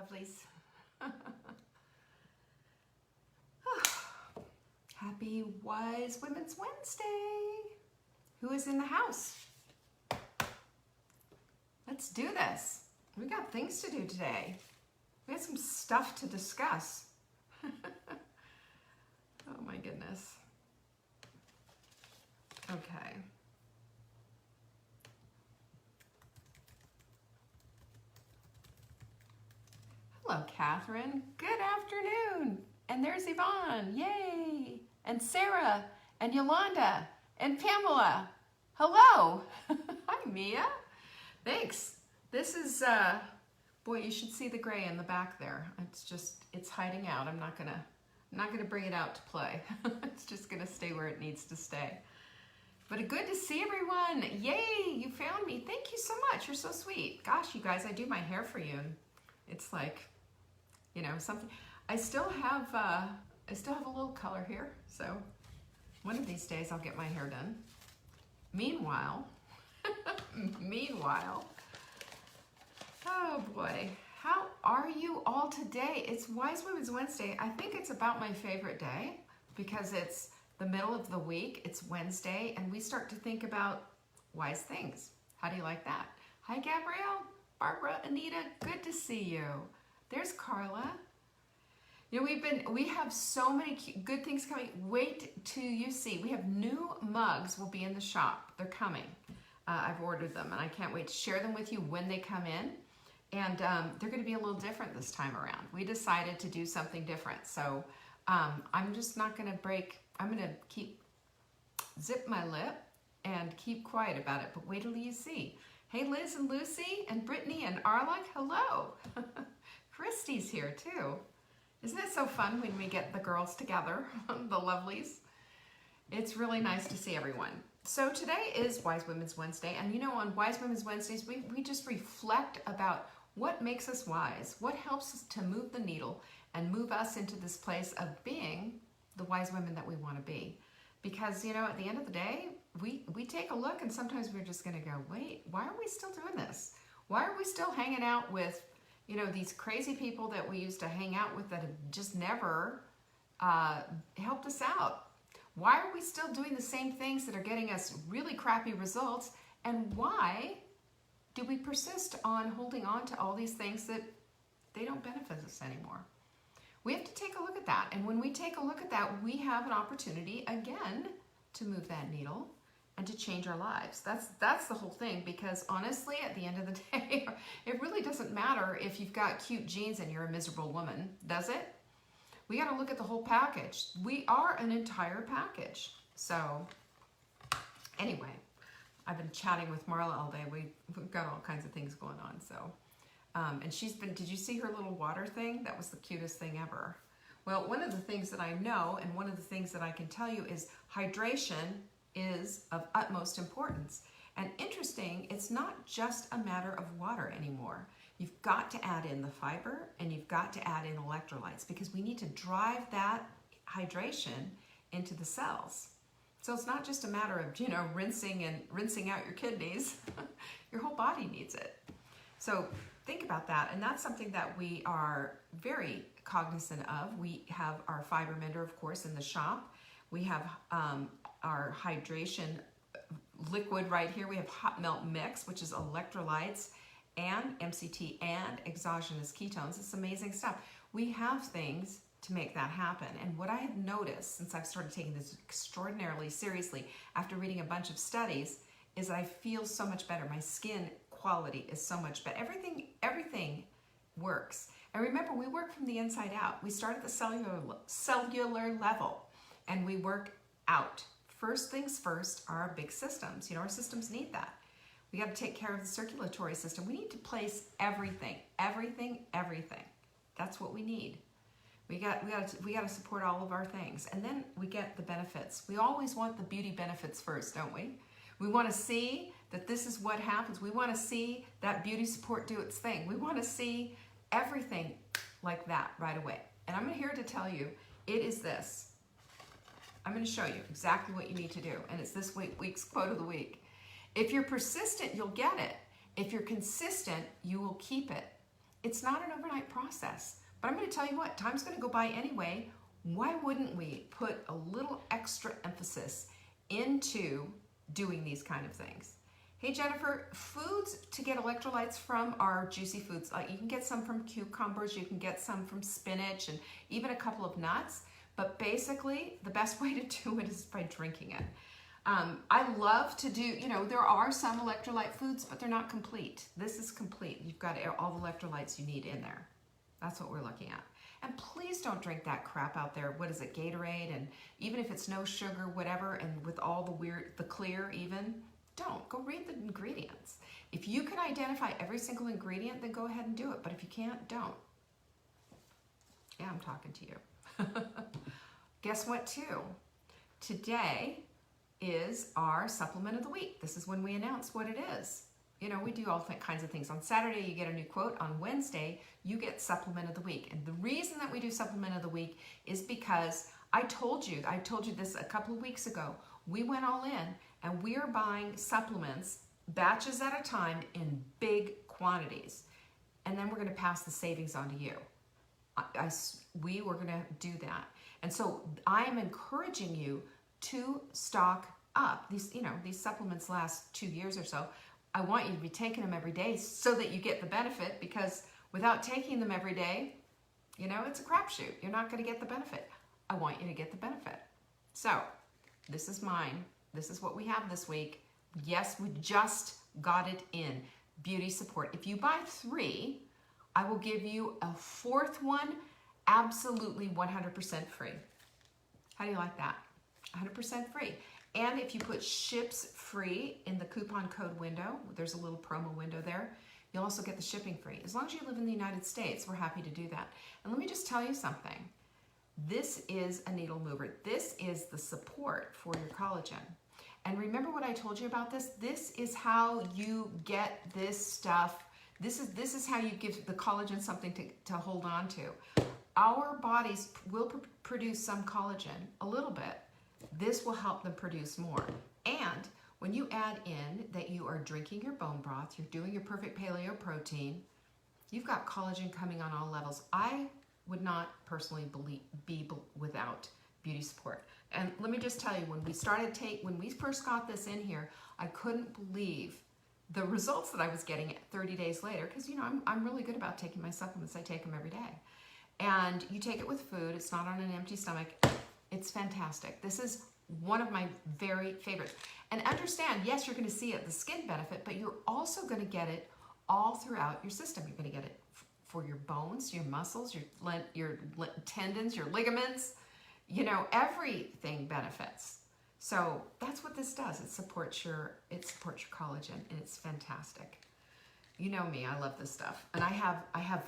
lovelies. Happy Wise Women's Wednesday. Who is in the house? Let's do this. We got things to do today. We have some stuff to discuss. Oh my goodness. Okay. Hello, Catherine. Good afternoon. And there's Yvonne. Yay. And Sarah and Yolanda and Pamela. Hello. Hi, Mia. Thanks. This is, boy, you should see the gray in the back there. It's hiding out. I'm not gonna bring it out to play. It's just gonna stay where it needs to stay. But good to see everyone. Yay, you found me. Thank you so much. You're so sweet. Gosh, you guys, I do my hair for you. It's like, you know, something. I still have a little color here, so one of these days I'll get my hair done. Meanwhile, oh boy, how are you all today? It's Wise Women's Wednesday. I think it's about my favorite day because it's the middle of the week. It's Wednesday, and we start to think about wise things. How do you like that? Hi, Gabrielle, Barbara, Anita, good to see you. There's Carla. You know, we have so many good things coming. Wait till you see. We have new mugs will be in the shop. They're coming. I've ordered them, and I can't wait to share them with you when they come in. And they're going to be a little different this time around. We decided to do something different. So I'm just not going to break. I'm going to zip my lip and keep quiet about it. But wait till you see. Hey, Liz and Lucy and Brittany and Arla, hello. Christy's here too. Isn't it so fun when we get the girls together, the lovelies? It's really nice to see everyone. So today is Wise Women's Wednesday, and you know, on Wise Women's Wednesdays, we just reflect about what makes us wise, what helps us to move the needle and move us into this place of being the wise women that we want to be. Because, you know, at the end of the day, we take a look and sometimes we're just going to go, wait, why are we still doing this? Why are we still hanging out with, you know, these crazy people that we used to hang out with that have just never helped us out? Why are we still doing the same things that are getting us really crappy results? And why do we persist on holding on to all these things that they don't benefit us anymore? We have to take a look at that. And when we take a look at that, we have an opportunity again to move that needle and to change our lives. That's the whole thing, because honestly, at the end of the day, it really doesn't matter if you've got cute jeans and you're a miserable woman, does it? We got to look at the whole package. We are an entire package. So anyway, I've been chatting with Marla all day. We've got all kinds of things going on. So, and she's been, did you see her little water thing? That was the cutest thing ever. Well, one of the things that I know, and one of the things that I can tell you is hydration is of utmost importance. And interesting, it's not just a matter of water anymore. You've got to add in the fiber and you've got to add in electrolytes because we need to drive that hydration into the cells. So it's not just a matter of, you know, rinsing out your kidneys. Your whole body needs it. So think about that. And that's something that we are very cognizant of. We have our fiber mender, of course, in the shop. We have our hydration liquid right here. We have hot melt mix, which is electrolytes and MCT and exogenous ketones. It's amazing stuff. We have things to make that happen. And what I have noticed since I've started taking this extraordinarily seriously after reading a bunch of studies is I feel so much better. My skin quality is so much better. Everything works. And remember, we work from the inside out. We start at the cellular level and we work out. First things first are our big systems. You know, our systems need that. We got to take care of the circulatory system. We need to place everything. That's what we need. We got to support all of our things, and then we get the benefits. We always want the beauty benefits first, don't we? We want to see that this is what happens. We want to see that beauty support do its thing. We want to see everything like that right away. And I'm here to tell you, it is this. I'm going to show you exactly what you need to do, and it's this week's quote of the week. If you're persistent, you'll get it. If you're consistent, you will keep it. It's not an overnight process. But I'm going to tell you what, time's going to go by anyway. Why wouldn't we put a little extra emphasis into doing these kind of things? Hey Jennifer, foods to get electrolytes from are juicy foods. Like you can get some from cucumbers, you can get some from spinach, and even a couple of nuts. But basically, the best way to do it is by drinking it. I love to do, you know, there are some electrolyte foods, but they're not complete. This is complete. You've got all the electrolytes you need in there. That's what we're looking at. And please don't drink that crap out there. What is it, Gatorade? And even if it's no sugar, whatever, and with all the weird, the clear even, don't. Go read the ingredients. If you can identify every single ingredient, then go ahead and do it. But if you can't, don't. Yeah, I'm talking to you. Guess what, too? Today is our supplement of the week. This is when we announce what it is. You know, we do all kinds of things. On Saturday, you get a new quote. On Wednesday, you get supplement of the week. And the reason that we do supplement of the week is because I told you this a couple of weeks ago. We went all in and we are buying supplements, batches at a time in big quantities. And then we're going to pass the savings on to you. We were going to do that. And so I am encouraging you to stock up. These supplements last 2 years or so. I want you to be taking them every day so that you get the benefit, because without taking them every day, you know, it's a crapshoot. You're not going to get the benefit. I want you to get the benefit. So this is mine. This is what we have this week. Yes, we just got it in. Beauty support. If you buy 3, I will give you a 4th one absolutely 100% free. How do you like that? 100% free. And if you put ships free in the coupon code window, there's a little promo window there, you'll also get the shipping free. As long as you live in the United States, we're happy to do that. And let me just tell you something. This is a needle mover. This is the support for your collagen. And remember what I told you about this? This is how you get this stuff. This is how you give the collagen something to hold on to. Our bodies will produce some collagen, a little bit. This will help them produce more. And when you add in that you are drinking your bone broth, you're doing your perfect paleo protein, you've got collagen coming on all levels. I would not personally be without beauty support. And let me just tell you, when we first got this in here, I couldn't believe the results that I was getting 30 days later, because you know I'm really good about taking my supplements. I take them every day. And you take it with food. It's not on an empty stomach. It's fantastic. This is one of my very favorites. And understand, yes, you're going to see it, the skin benefit, but you're also going to get it all throughout your system. You're going to get it for your bones, your muscles, your tendons, your ligaments. You know, everything benefits. So that's what this does. It supports your collagen, and it's fantastic. You know me, I love this stuff. And I have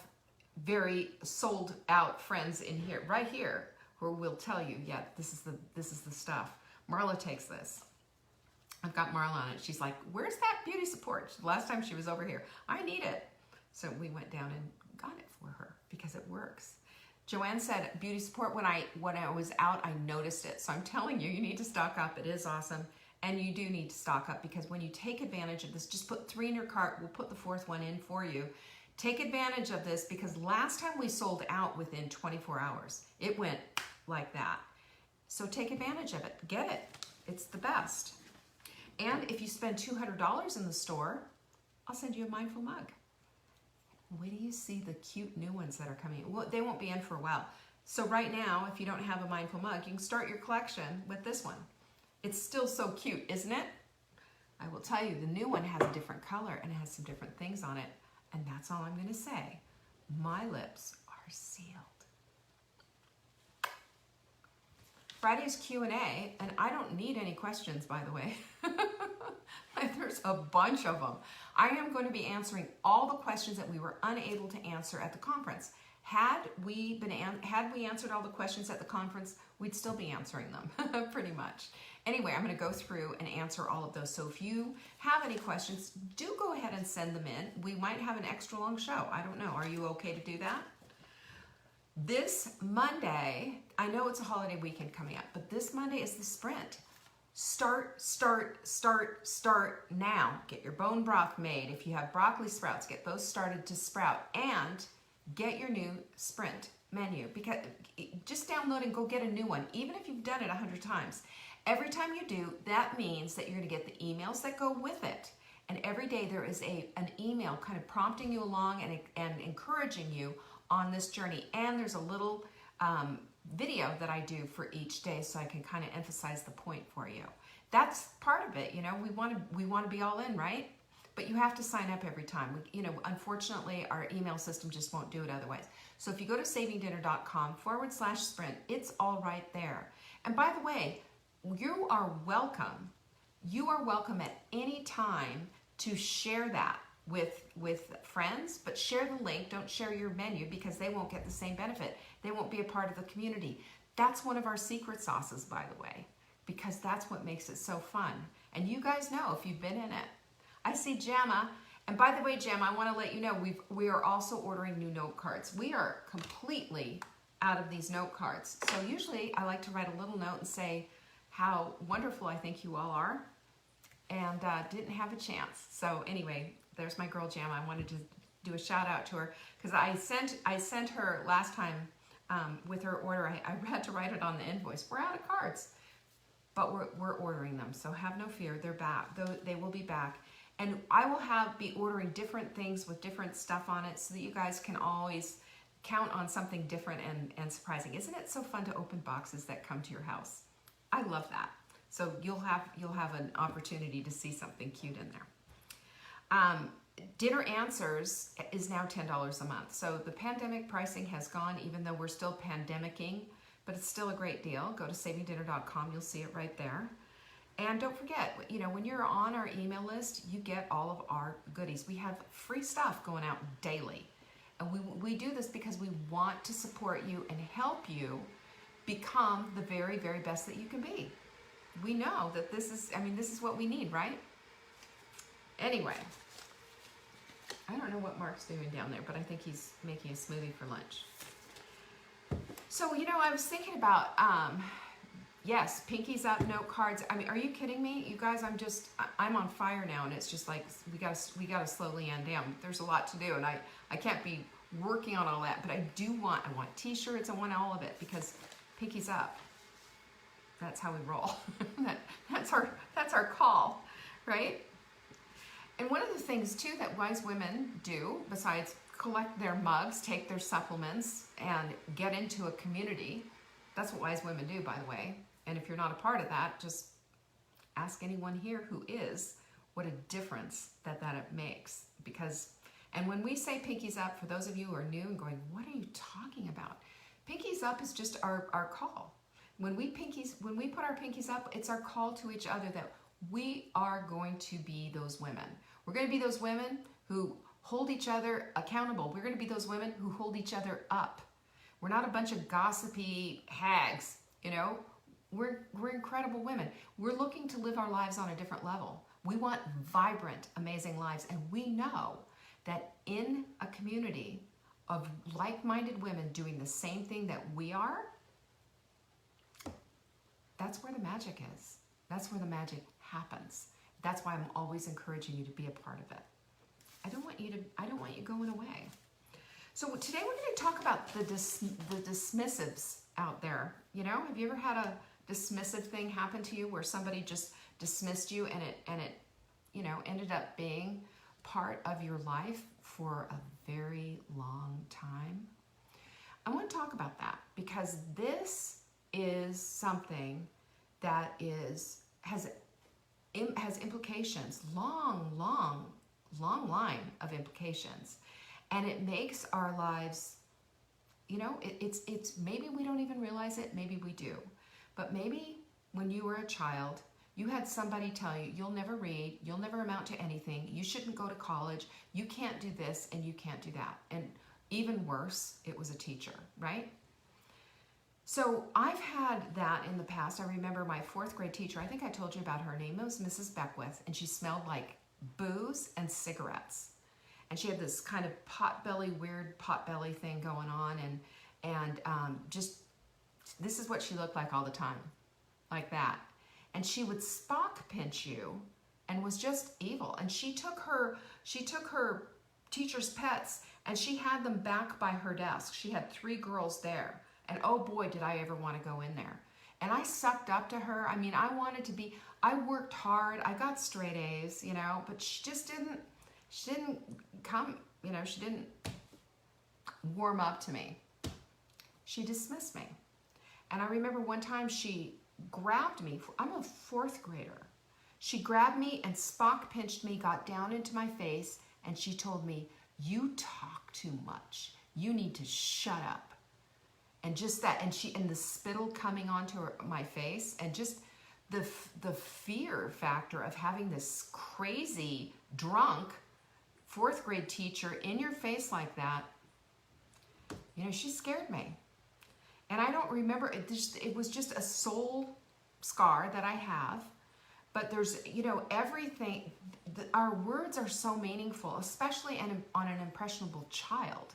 very sold out friends in here, right here, who will tell you, yeah, this is the stuff. Marla takes this. I've got Marla on it. She's like, where's that beauty support? Last time she was over here. I need it. So we went down and got it for her because it works. Joanne said, beauty support, when I was out, I noticed it. So I'm telling you, you need to stock up. It is awesome. And you do need to stock up, because when you take advantage of this, just put 3 in your cart. We'll put the 4th one in for you. Take advantage of this, because last time we sold out within 24 hours. It went like that. So take advantage of it. Get it. It's the best. And if you spend $200 in the store, I'll send you a mindful mug. Wait till you see the cute new ones that are coming. Well, they won't be in for a while. So right now, if you don't have a mindful mug, you can start your collection with this one. It's still so cute, isn't it? I will tell you, the new one has a different color and it has some different things on it. And that's all I'm going to say. My lips are sealed. Friday's Q&A, and I don't need any questions, by the way. There's a bunch of them. I am going to be answering all the questions that we were unable to answer at the conference. Had we answered all the questions at the conference, we'd still be answering them, pretty much. Anyway, I'm going to go through and answer all of those. So if you have any questions, do go ahead and send them in. We might have an extra long show. I don't know. Are you okay to do that? This Monday, I know it's a holiday weekend coming up, but this Monday is the sprint. Start now. Get your bone broth made. If you have broccoli sprouts, get those started to sprout, and get your new Sprint menu, because just download and go get a new one, even if you've done it 100 times. Every time you do, that means that you're going to get the emails that go with it. And every day there is an email kind of prompting you along and encouraging you on this journey. And there's a little video that I do for each day, so I can kind of emphasize the point for you. That's part of it. You know, we want to be all in, right? But you have to sign up every time. You know, unfortunately, our email system just won't do it otherwise. So if you go to savingdinner.com/sprint, it's all right there. And by the way, you are welcome. You are welcome at any time to share that with friends, but share the link. Don't share your menu, because they won't get the same benefit. They won't be a part of the community. That's one of our secret sauces, by the way, because that's what makes it so fun. And you guys know if you've been in it. I see Jamma. And by the way, Jamma, I want to let you know we are also ordering new note cards. We are completely out of these note cards. So usually I like to write a little note and say how wonderful I think you all are, and didn't have a chance. So anyway, there's my girl Jamma. I wanted to do a shout out to her, because I sent her last time with her order. I had to write it on the invoice. We're out of cards, but we're ordering them. So have no fear. They're back. They will be back. And I will be ordering different things with different stuff on it, so that you guys can always count on something different and surprising. Isn't it so fun to open boxes that come to your house? I love that. So you'll have an opportunity to see something cute in there. Dinner Answers is now $10 a month. So the pandemic pricing has gone, even though we're still pandemicking, but it's still a great deal. Go to savingdinner.com. You'll see it right there. And don't forget, you know, when you're on our email list, you get all of our goodies. We have free stuff going out daily. And we do this because we want to support you and help you become the very, very best that you can be. We know that this is what we need, right? Anyway, I don't know what Mark's doing down there, but I think he's making a smoothie for lunch. So, you know, I was thinking about, yes, Pinkies Up note cards. I mean, are you kidding me? You guys, I'm on fire now, and it's just like, we gotta slowly end down. There's a lot to do, and I can't be working on all that, but I want t-shirts, I want all of it, because Pinkies Up. That's how we roll. That's our call, right? And one of the things too that wise women do, besides collect their mugs, take their supplements, and get into a community, that's what wise women do, by the way. And if you're not a part of that, just ask anyone here who is, what a difference that makes. Because, and when we say Pinkies Up, for those of you who are new and going, what are you talking about? Pinkies Up is just our call. When we put our pinkies up, it's our call to each other that we are going to be those women. We're going to be those women who hold each other accountable. We're going to be those women who hold each other up. We're not a bunch of gossipy hags, you know. We're incredible women. We're looking to live our lives on a different level. We want vibrant, amazing lives, and we know that in a community of like-minded women doing the same thing that we are, that's where the magic is. That's where the magic happens. That's why I'm always encouraging you to be a part of it. I don't want you going away. So today we're going to talk about the dismissives out there. You know, have you ever had a dismissive thing happen to you where somebody just dismissed you and it you know, ended up being part of your life for a very long time? I want to talk about that because this is something that has implications, long line of implications, and it makes our lives, you know, it's maybe we don't even realize it, maybe we do, but maybe when you were a child, you had somebody tell you, you'll never read, you'll never amount to anything, you shouldn't go to college, you can't do this, and you can't do that, and even worse, it was a teacher, right? So I've had that in the past. I remember my 4th grade teacher, I think I told you about her name, was Mrs. Beckwith, and she smelled like booze and cigarettes. And she had this kind of weird potbelly thing going on, and just, this is what she looked like all the time, like that. and she would Spock pinch you and was just evil. And she took her teacher's pets and she had them back by her desk. She had 3 girls there. And oh boy, did I ever want to go in there. And I sucked up to her. I mean, I worked hard. I got straight A's, you know, but she didn't come, you know, she didn't warm up to me. She dismissed me. And I remember one time she grabbed me. I'm a 4th grader. She grabbed me and Spock pinched me, got down into my face, and she told me, "You talk too much. You need to shut up." And just that, and the spittle coming onto my face, and just the fear factor of having this crazy, drunk 4th grade teacher in your face like that, you know, she scared me. And I don't remember, it was just a soul scar that I have. But there's, you know, everything, our words are so meaningful, especially on an impressionable child.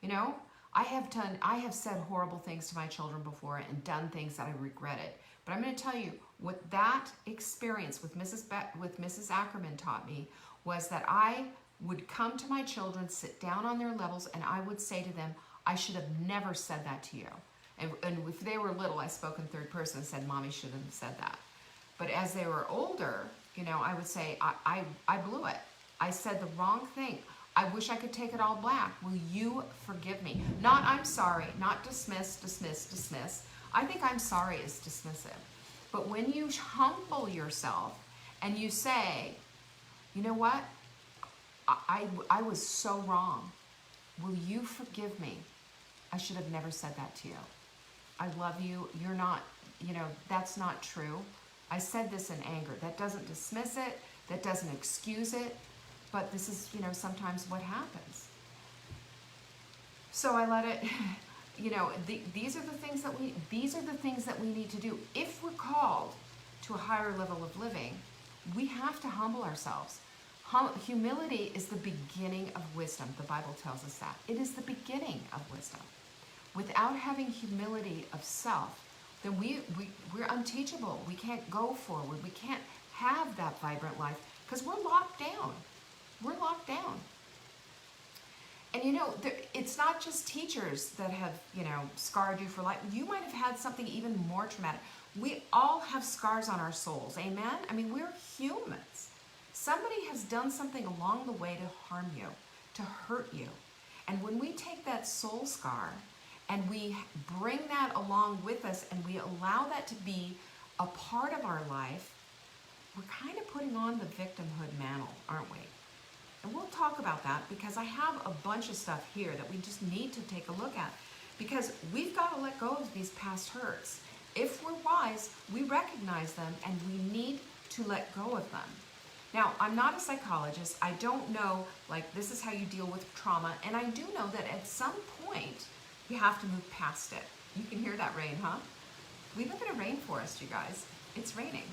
You know, I have said horrible things to my children before and done things that I regretted. But I'm going to tell you, what that experience with Mrs. Ackerman taught me was that I would come to my children, sit down on their levels, and I would say to them, "I should have never said that to you." And if they were little, I spoke in 3rd person and said, "Mommy shouldn't have said that." But as they were older, you know, I would say, I blew it. I said the wrong thing. I wish I could take it all back. Will you forgive me? Not I'm sorry, not dismiss, dismiss, dismiss. I think I'm sorry is dismissive. But when you humble yourself and you say, "You know what? I was so wrong. Will you forgive me? I should have never said that to you. I love you. You're not, you know, that's not true. I said this in anger." That doesn't dismiss it. That doesn't excuse it. But this is, you know, sometimes what happens. So I let it, you know, these are the things that we need to do. If we're called to a higher level of living, we have to humble ourselves. Humility is the beginning of wisdom. The Bible tells us that. It is the beginning of wisdom. Without having humility of self, then we're unteachable. We can't go forward. We can't have that vibrant life because we're locked down. We're locked down. And you know, it's not just teachers that have, you know, scarred you for life. You might have had something even more traumatic. We all have scars on our souls. Amen? I mean, we're humans. Somebody has done something along the way to harm you, to hurt you. And when we take that soul scar and we bring that along with us and we allow that to be a part of our life, we're kind of putting on the victimhood mantle, aren't we? And we'll talk about that because I have a bunch of stuff here that we just need to take a look at because we've got to let go of these past hurts. If we're wise, we recognize them and we need to let go of them. Now, I'm not a psychologist. I don't know, like, this is how you deal with trauma. And I do know that at some point, you have to move past it. You can hear that rain, huh? We live in a rainforest, you guys. It's raining.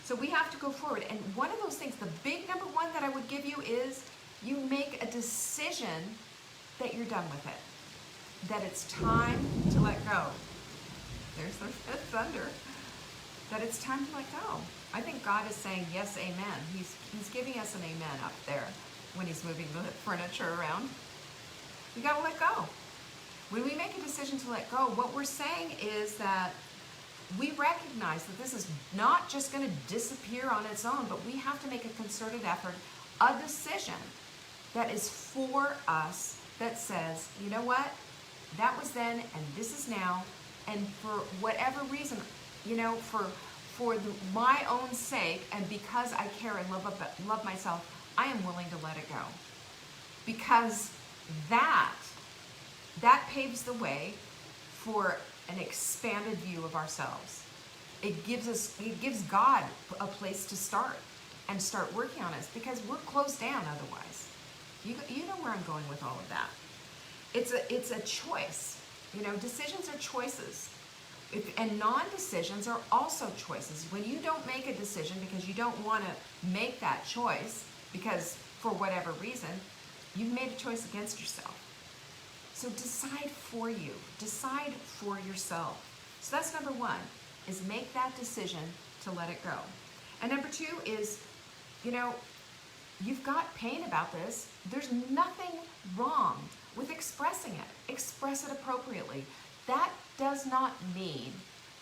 So we have to go forward. And one of those things, the big number one that I would give you is you make a decision that you're done with it. That it's time to let go. There's the thunder. That it's time to let go. I think God is saying, yes, amen. He's giving us an amen up there when he's moving the furniture around. We got to let go. When we make a decision to let go, what we're saying is that we recognize that this is not just going to disappear on its own, but we have to make a concerted effort, a decision that is for us that says, you know what, that was then and this is now, and for whatever reason, you know, for my own sake and because I care and love myself, I am willing to let it go. Because that paves the way for an expanded view of ourselves. It gives God a place to start and start working on us because we're closed down otherwise. You know where I'm going with all of that. It's a choice. You know, decisions are choices. And non-decisions are also choices. When you don't make a decision because you don't want to make that choice because for whatever reason, you've made a choice against yourself. So decide for you. Decide for yourself. So that's number one, is make that decision to let it go. And number two is, you know, you've got pain about this. There's nothing wrong with expressing it. Express it appropriately. That does not mean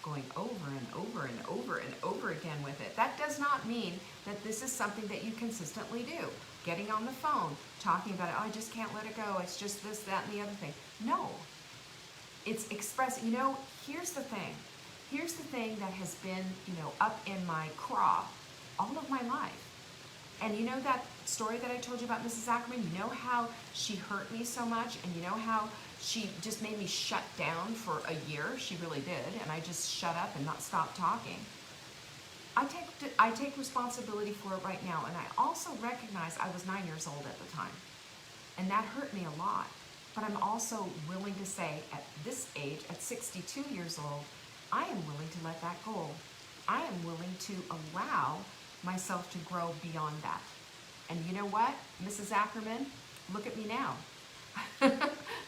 going over and over and over and over again with it. That does not mean that this is something that you consistently do. Getting on the phone, talking about it, oh, I just can't let it go. It's just this, that, and the other thing. No. It's express. You know, here's the thing. Here's the thing that has been, you know, up in my craw all of my life. And you know that story that I told you about Mrs. Ackerman? You know how she hurt me so much? And you know how she just made me shut down for a year? She really did. And I just shut up and not stop talking. I take responsibility for it right now. And I also recognize I was 9 years old at the time. And that hurt me a lot. But I'm also willing to say at this age, at 62 years old, I am willing to let that go. I am willing to allow myself to grow beyond that. And you know what, Mrs. Ackerman, look at me now.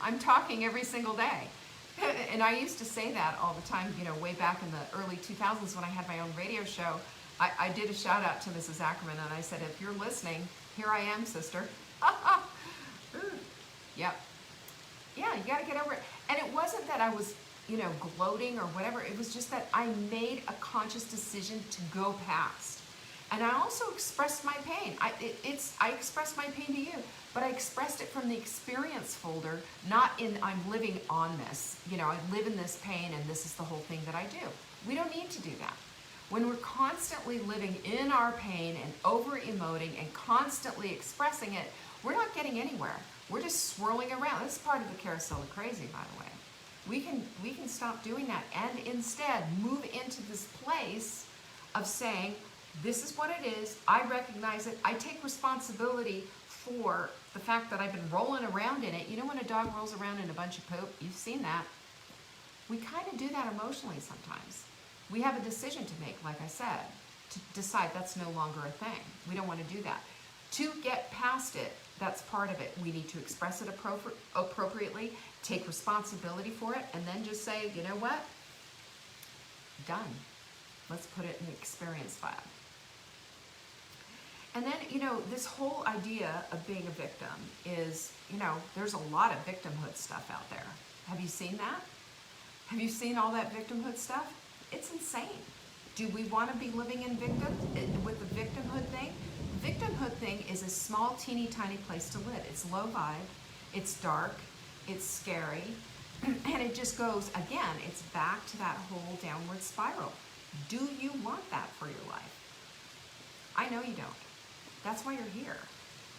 I'm talking every single day. And I used to say that all the time, you know, way back in the early 2000s when I had my own radio show. I did a shout out to Mrs. Ackerman and I said, if you're listening, here I am, sister. Yep. Yeah, you got to get over it. And it wasn't that I was, you know, gloating or whatever. It was just that I made a conscious decision to go past. And I also expressed my pain. I expressed my pain to you, but I expressed it from the experience folder, not in I'm living on this. You know, I live in this pain and this is the whole thing that I do. We don't need to do that. When we're constantly living in our pain and over-emoting and constantly expressing it, we're not getting anywhere. We're just swirling around. That's part of the carousel of crazy, by the way. We can stop doing that and instead move into this place of saying, this is what it is. I recognize it. I take responsibility for the fact that I've been rolling around in it. You know when a dog rolls around in a bunch of poop? You've seen that. We kind of do that emotionally sometimes. We have a decision to make, like I said, to decide that's no longer a thing. We don't want to do that. To get past it, that's part of it. We need to express it appropriately, take responsibility for it, and then just say, you know what? Done. Let's put it in the experience file. And then, you know, this whole idea of being a victim is, you know, there's a lot of victimhood stuff out there. Have you seen that? Have you seen all that victimhood stuff? It's insane. Do we want to be living in with the victimhood thing? Victimhood thing is a small, teeny, tiny place to live. It's low vibe, it's dark, it's scary, and it just goes, again, it's back to that whole downward spiral. Do you want that for your life? I know you don't. That's why you're here.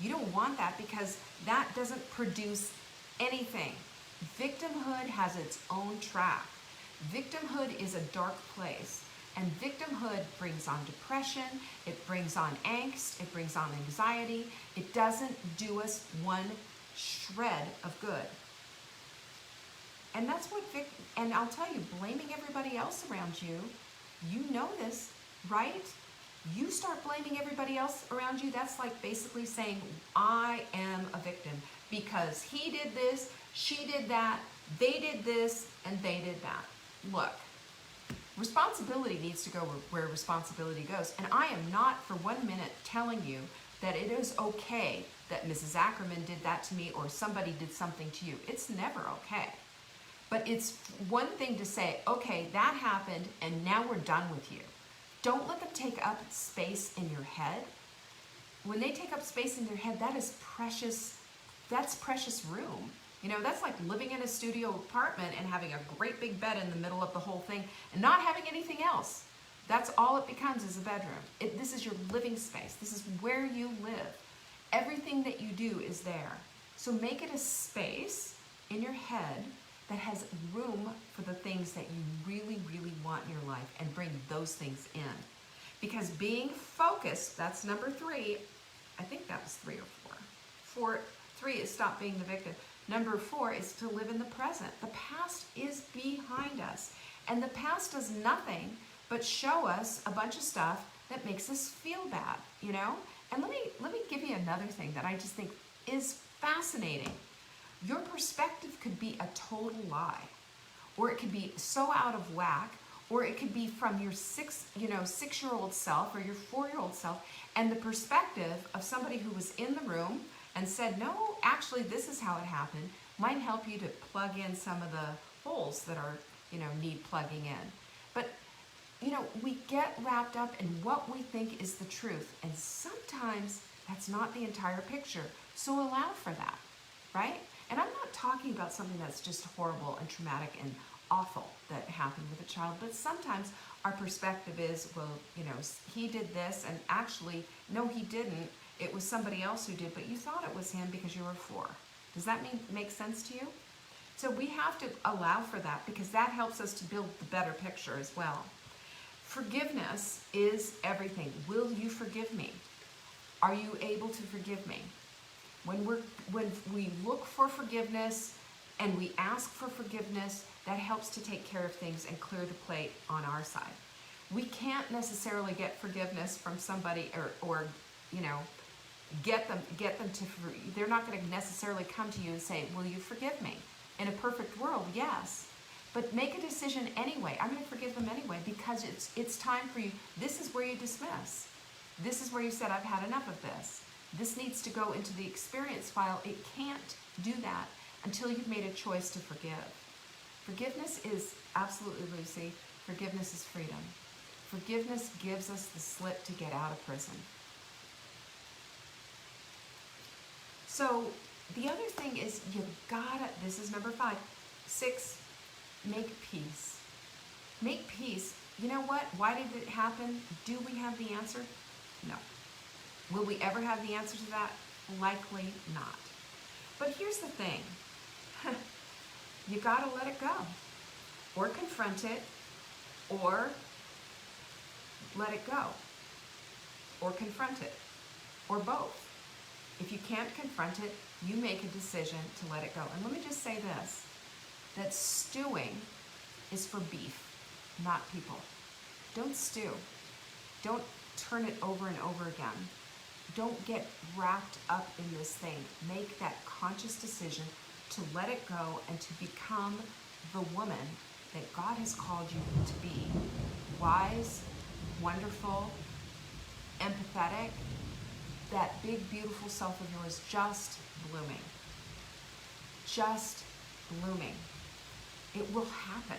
You don't want that because that doesn't produce anything. Victimhood has its own track. Victimhood is a dark place. And victimhood brings on depression, it brings on angst, it brings on anxiety. It doesn't do us one shred of good. And that's what and I'll tell you, blaming everybody else around you, you know this, right? You start blaming everybody else around you, that's like basically saying, I am a victim because he did this, she did that, they did this, and they did that. Look, responsibility needs to go where responsibility goes. And I am not for 1 minute telling you that it is okay that Mrs. Ackerman did that to me or somebody did something to you. It's never okay. But it's one thing to say, okay, that happened and now we're done with you. Don't let them take up space in your head. When they take up space in your head, that is precious. That's precious room. You know, that's like living in a studio apartment and having a great big bed in the middle of the whole thing and not having anything else. That's all it becomes is a bedroom. This is your living space. This is where you live. Everything that you do is there. So make it a space in your head that has room for the things that you really, really want in your life and bring those things in. Because being focused, that's number 3. I think that was 3 or 4. 3 is stop being the victim. Number 4 is to live in the present. The past is behind us. And the past does nothing but show us a bunch of stuff that makes us feel bad, you know? And let me give you another thing that I just think is fascinating. Your perspective could be a total lie, or it could be so out of whack, Or it could be from your 6-year-old self or your 4-year-old self, and the perspective of somebody who was in the room and said, no, actually, this is how it happened, might help you to plug in some of the holes that are, need plugging in. But, we get wrapped up in what we think is the truth, and sometimes that's not the entire picture. So allow for that, right? And I'm not talking about something that's just horrible and traumatic and awful that happened with a child, but sometimes our perspective is, well, he did this, and actually, no, he didn't. It was somebody else who did, but you thought it was him because you were 4. Does that make sense to you? So we have to allow for that, because that helps us to build the better picture as well. Forgiveness is everything. Will you forgive me? Are you able to forgive me? When we look for forgiveness and we ask for forgiveness, that helps to take care of things and clear the plate on our side. We can't necessarily get forgiveness from somebody or get them to, they're not going to necessarily come to you and say, will you forgive me? In a perfect world, yes. But make a decision anyway. I'm going to forgive them anyway, because it's time for you. This is where you dismiss. This is where you said, I've had enough of this. This needs to go into the experience file. It can't do that until you've made a choice to forgive. Forgiveness is, absolutely, Lucy, forgiveness is freedom. Forgiveness gives us the slip to get out of prison. So the other thing is, this is number 5. 6, make peace. Make peace. You know what? Why did it happen? Do we have the answer? No. Will we ever have the answer to that? Likely not. But here's the thing. You gotta let it go. Or confront it, or let it go. Or confront it, or both. If you can't confront it, you make a decision to let it go. And let me just say this, that stewing is for beef, not people. Don't stew. Don't turn it over and over again. Don't get wrapped up in this thing. Make that conscious decision to let it go and to become the woman that God has called you to be. Wise, wonderful, empathetic, that big, beautiful self of yours just blooming. Just blooming. It will happen.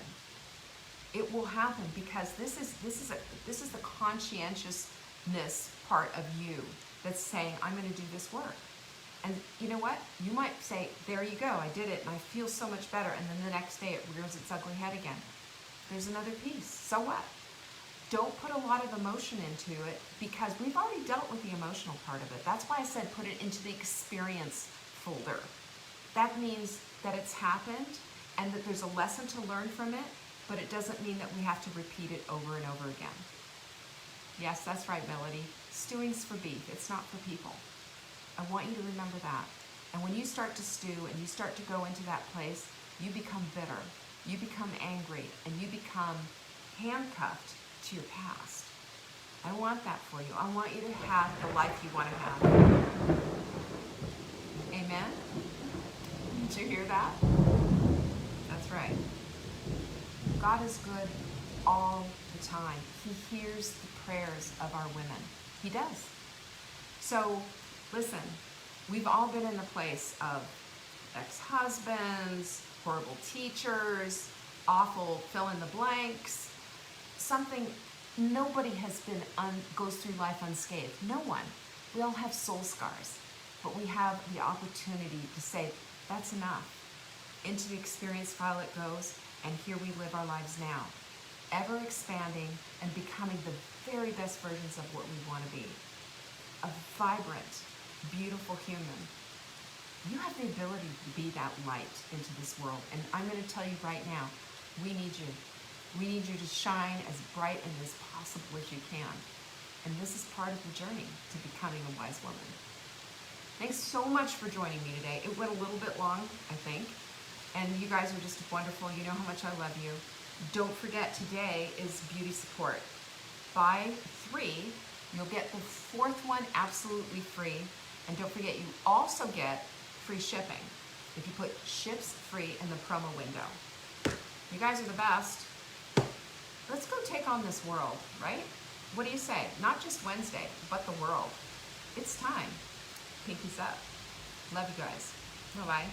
It will happen, because this is the conscientiousness part of you that's saying, I'm going to do this work. And you know what? You might say, there you go, I did it, and I feel so much better, and then the next day it rears its ugly head again. There's another piece. So what? Don't put a lot of emotion into it, because we've already dealt with the emotional part of it. That's why I said put it into the experience folder. That means that it's happened and that there's a lesson to learn from it, but it doesn't mean that we have to repeat it over and over again. Yes, that's right, Melody. Stewing's for beef. It's not for people. I want you to remember that. And when you start to stew and you start to go into that place, you become bitter, you become angry, and you become handcuffed to your past. I want that for you. I want you to have the life you want to have. Amen? Did you hear that? That's right. God is good all the time. He hears the prayers of our women. He does. So, listen, we've all been in the place of ex-husbands, horrible teachers, awful fill in the blanks, something. Nobody has been goes through life unscathed. No one. We all have soul scars, but we have the opportunity to say, that's enough. Into the experience file it goes, and here we live our lives now, ever expanding and becoming the very best versions of what we want to be. A vibrant, beautiful human. You have the ability to be that light into this world, and I'm going to tell you right now, we need you. We need you to shine as bright and as possible as you can. And this is part of the journey to becoming a wise woman. Thanks so much for joining me today. It went a little bit long, I think. And you guys are just wonderful. You know how much I love you. Don't forget, today is beauty support. Buy 3, you'll get the 4th one absolutely free. And don't forget, you also get free shipping if you put ships free in the promo window. You guys are the best. Let's go take on this world, right? What do you say? Not just Wednesday, but the world. It's time. Pinkies up. Love you guys. Bye-bye.